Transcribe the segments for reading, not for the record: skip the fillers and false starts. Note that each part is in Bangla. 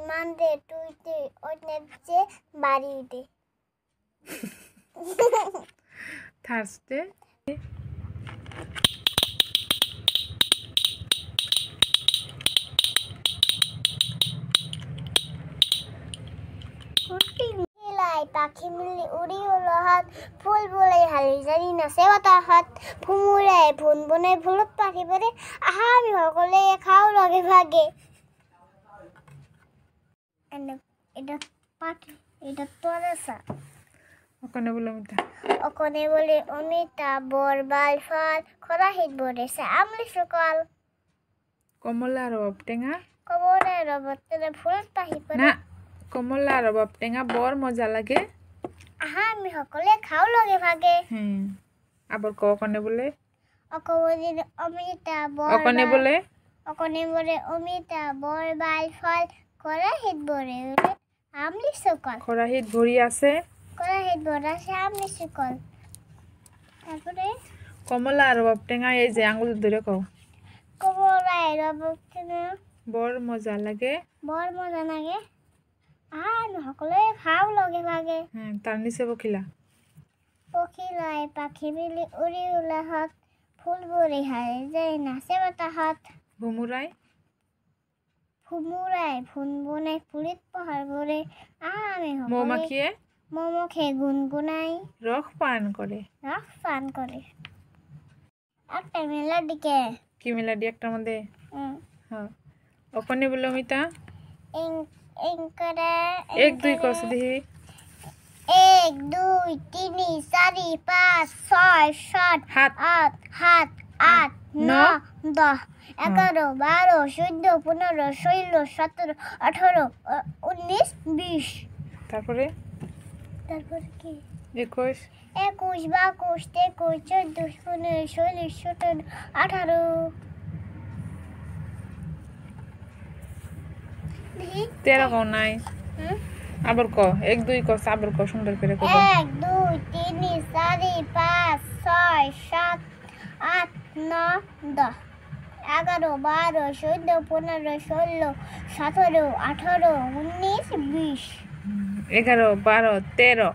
Monday, Tuesday, Wednesday, Friday. Thursday. পাখি মিলি উড়ি হলো হাত ফুল বলে হালি জানি না সেবাতা হাত ফুমুরায় ভুন বনে ভুলত পাখি পরে আহা আমি সকলে খাও লগে ভাগে এটা পাখি এটা তোরাসা ওখানে বলে মিতা ওখানে বলে অমিতা বরবাল ফল খরা হিট বরেছে আমলি সকাল কমলা রব টেঙা কমলা রবতে ফুলত পাখি পরে না কমলা রব টেঙা বড় মজা লাগে আহা আমি সকলে খাও লগে ভাগে আবার ওখানে বলে অকবদিন অমিতা ওখানে বলে অমিতা বরবাল ফল খরা হিট বরে আমলি সকাল খরা হিট ভরি আছে খরা হিট বরে আছে আমলি সকাল তারপরে কমলা রব টেঙা এই যে আঙ্গুল ধরে কও কমলা রবতে বড় মজা লাগে আমি সকলে খাও লগে ভাগে তার নিচে পখিলাই পাখি মিলি উড়ি উলা হাত ফুল বরি হায় যায় নাচে বাতা হাত ভুমুরাই ফুমুরায় ফুন বনে পুলিত পাহাড় ভরে আমি মৌমাখিয়ে মমখে গুনগুনাই রস পান করে একটা মেলাডিকে কি মেলাডি একটার মধ্যে হ্যাঁ ওখানে বলে মিতা এক দুই কস দেখি 1 2 3 4 5 6 7 8 8 9 10 11 12 14 15 16 17 18 19 20 তারপরে কি 21 22 23 24 25 26 27 18 তেরো কও নাই আবার ক এক দুই কস আবার ক সুন্দর করে কও 1 2 3 4 5 6 7 8 9 10 11 12 14 15 16 17 18 19 20 11 12 13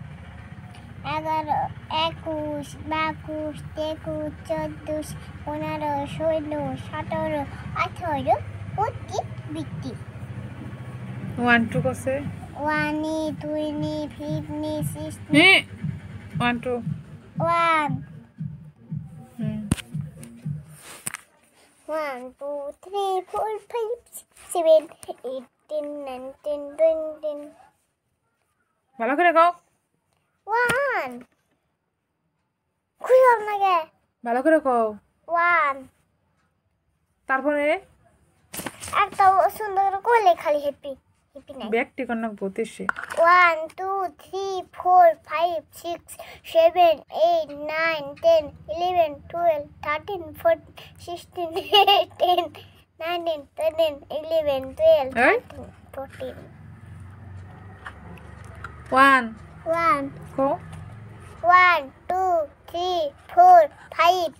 11 21 22 23 24 15 16 17 18 20 20 1 2 কসে 1 2 3 6 1 2 1 1 2 3 4 5 6 7 8 10 19 20 ভালো করে কও 1 খুশি লাগে ভালো করে কও 1 তারপরে একটা সুন্দর কোলে খালি হ্যাপি নাই ব্যক্তি কন্যা বতেছে 1 2 3 4 5 6 7 8 9 10 11 12 13 14 16 18 19 20 11 12 13 14 1 1 কও 1 2 3 4 5